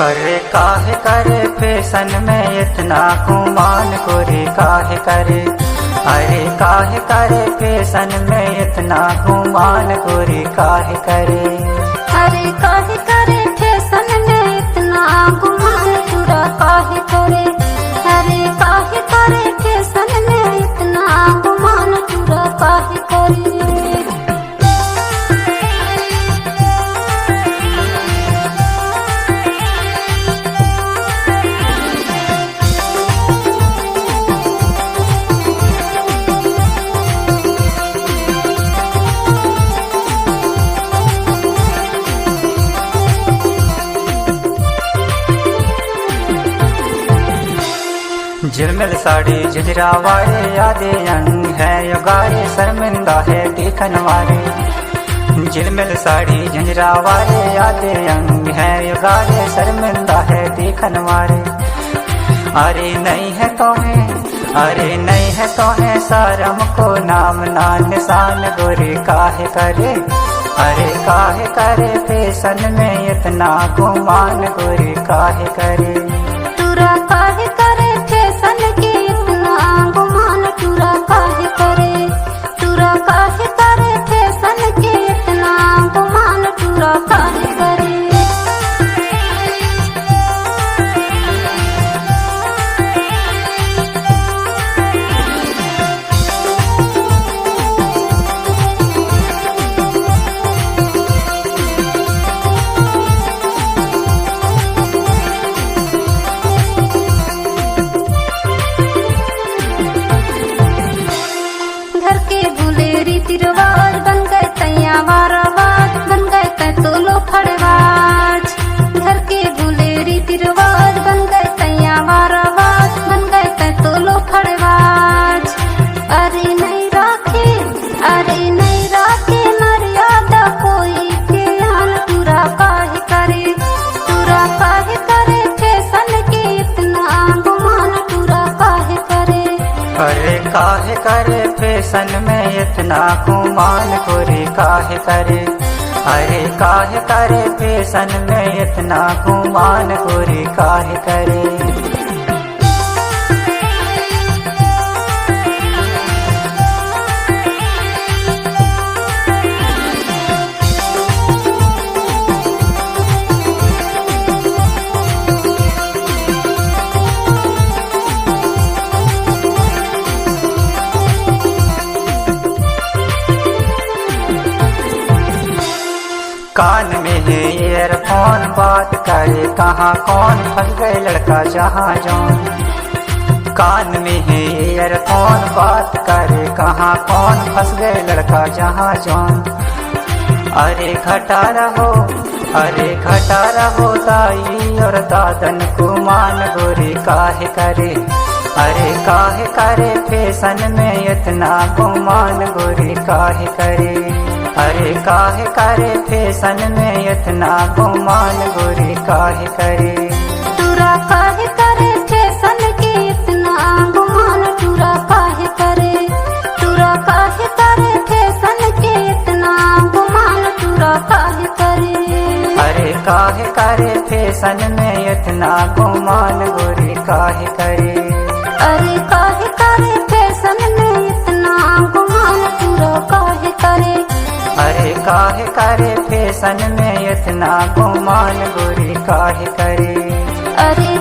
अरे काहे करे फैशन में इतना गुमान गोरी काहे करे। अरे काहे करे फैशन में इतना गुमान गोरी काहे करे। अरे काहे करे फैशन में इतना गुमान पूरा काहे करे। अरे काहे करे फैशन में इतना गुमान पूरा काहे करे। झिलमिल साड़ी झिझरा वाले यादे अंग है युगारे शर्मिंदा है देखन वाले। झिलमिल साड़ी झिझरा वाले यादे अंग है युगारे शर्मिंदा है देखन वाले। अरे नहीं है तो है, अरे नहीं है तो है शर्म को नाम ना निशान गोरी काहे करे। अरे काहे करे फैशन में इतना गुमान गोरी काहे करे। तुरा काहे करे फैशन के इतना गुमान तुरा काहे करे। तुरा काहे करे फैशन के इतना गुमान तुरा काहे करे। घर के भूले रीति रिवाज बन गए तैया वारावाज बन गए तै तो लो फड़वाज। घर के भूले रीति रिवाज बन गए तैया वारावाज बन गए तै तो लो फड़वाज। अरे नहीं राखे, अरे नहीं राखे मर्यादा कोई के हाल तुरा काहे करे। तुरा काहे करे फैशन के इतना गुमान तुरा काहे करे। अरे काहे करे फैशन में इतना गुमान गोरी काहे करे। अरे काहे करे फैशन में इतना गुमान गोरी काहे करे। कान में है ईयरफोन बात करे कहाँ कौन फंस गए लड़का जहाँ जौन। कान में है ईयरफोन बात करे कहाँ कौन फंस गए लड़का जहाँ जौन। अरे घटा रहो, अरे घटा रहो दाई और दादन को मान गोरी काहे करे। अरे काहे करे फैशन में इतना गुमान गोरी काहे करे। अरे काहे करे फैशन में इतना गुमान गोरी काहे करे। तुरा काहे करे फैशन के इतना गुमान तुरा काहे करे। तुरा काहे करे फैशन के इतना गुमान तुरा काहे करे। अरे काहे करे फैशन में इतना गुमान गोरी काहे करे। अरे काहे करे फैशन में इतना गुमान तुरा काहे करे। अरे काहे करे फैशन में इतना गुमान गोरी काहे करे। अरे